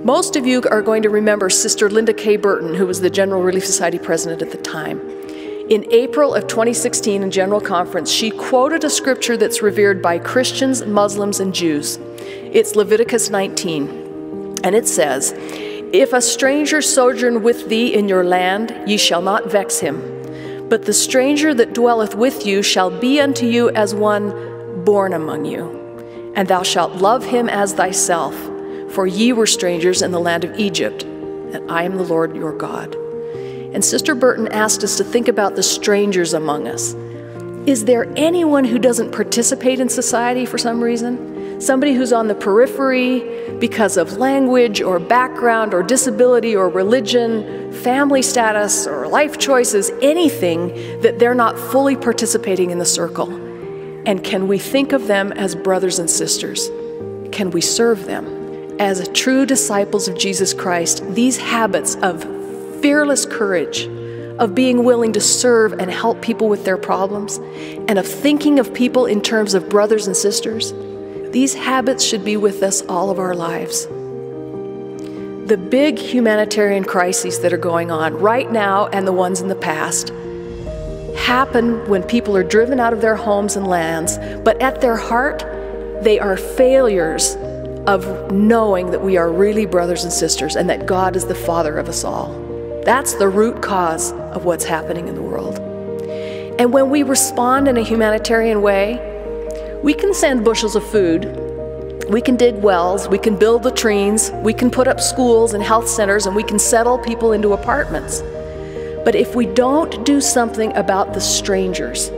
Most of you are going to remember Sister Linda K. Burton, who was the General Relief Society president at the time. In April of 2016 in General Conference, she quoted a scripture that's revered by Christians, Muslims, and Jews. It's Leviticus 19, and it says, "If a stranger sojourn with thee in your land, ye shall not vex him. But the stranger that dwelleth with you shall be unto you as one born among you. And thou shalt love him as thyself. For ye were strangers in the land of Egypt, and I am the Lord your God." And Sister Burton asked us to think about the strangers among us. Is there anyone who doesn't participate in society for some reason? Somebody who's on the periphery because of language or background or disability or religion, family status or life choices, anything that they're not fully participating in the circle? And can we think of them as brothers and sisters? Can we serve them? As true disciples of Jesus Christ, these habits of fearless courage, of being willing to serve and help people with their problems, and of thinking of people in terms of brothers and sisters, these habits should be with us all of our lives. The big humanitarian crises that are going on right now and the ones in the past happen when people are driven out of their homes and lands, but at their heart, they are failures of knowing that we are really brothers and sisters and that God is the Father of us all. That's the root cause of what's happening in the world. And when we respond in a humanitarian way, we can send bushels of food, we can dig wells, we can build latrines, we can put up schools and health centers, and we can settle people into apartments. But if we don't do something about the strangers,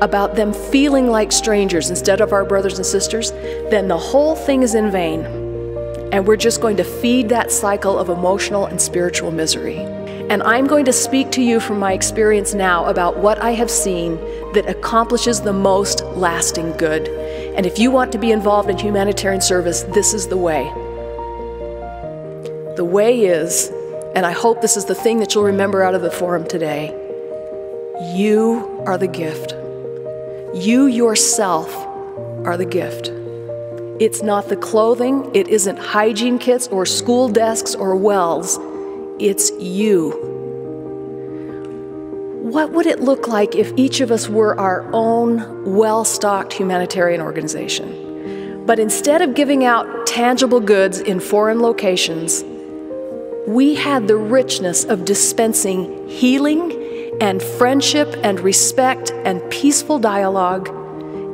about them feeling like strangers instead of our brothers and sisters, then the whole thing is in vain. And we're just going to feed that cycle of emotional and spiritual misery. And I'm going to speak to you from my experience now about what I have seen that accomplishes the most lasting good. And if you want to be involved in humanitarian service, this is the way. The way is, and I hope this is the thing that you'll remember out of the forum today, you are the gift. You yourself are the gift. It's not the clothing, it isn't hygiene kits or school desks or wells, it's you. What would it look like if each of us were our own well-stocked humanitarian organization? But instead of giving out tangible goods in foreign locations, we had the richness of dispensing healing and friendship and respect and peaceful dialogue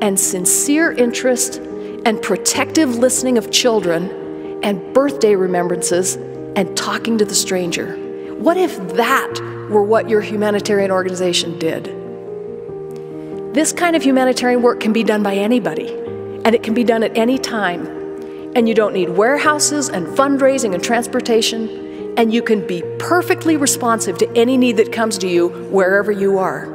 and sincere interest and protective listening of children and birthday remembrances and talking to the stranger. What if that were what your humanitarian organization did? This kind of humanitarian work can be done by anybody, and it can be done at any time. And you don't need warehouses and fundraising and transportation, and you can be perfectly responsive to any need that comes to you wherever you are.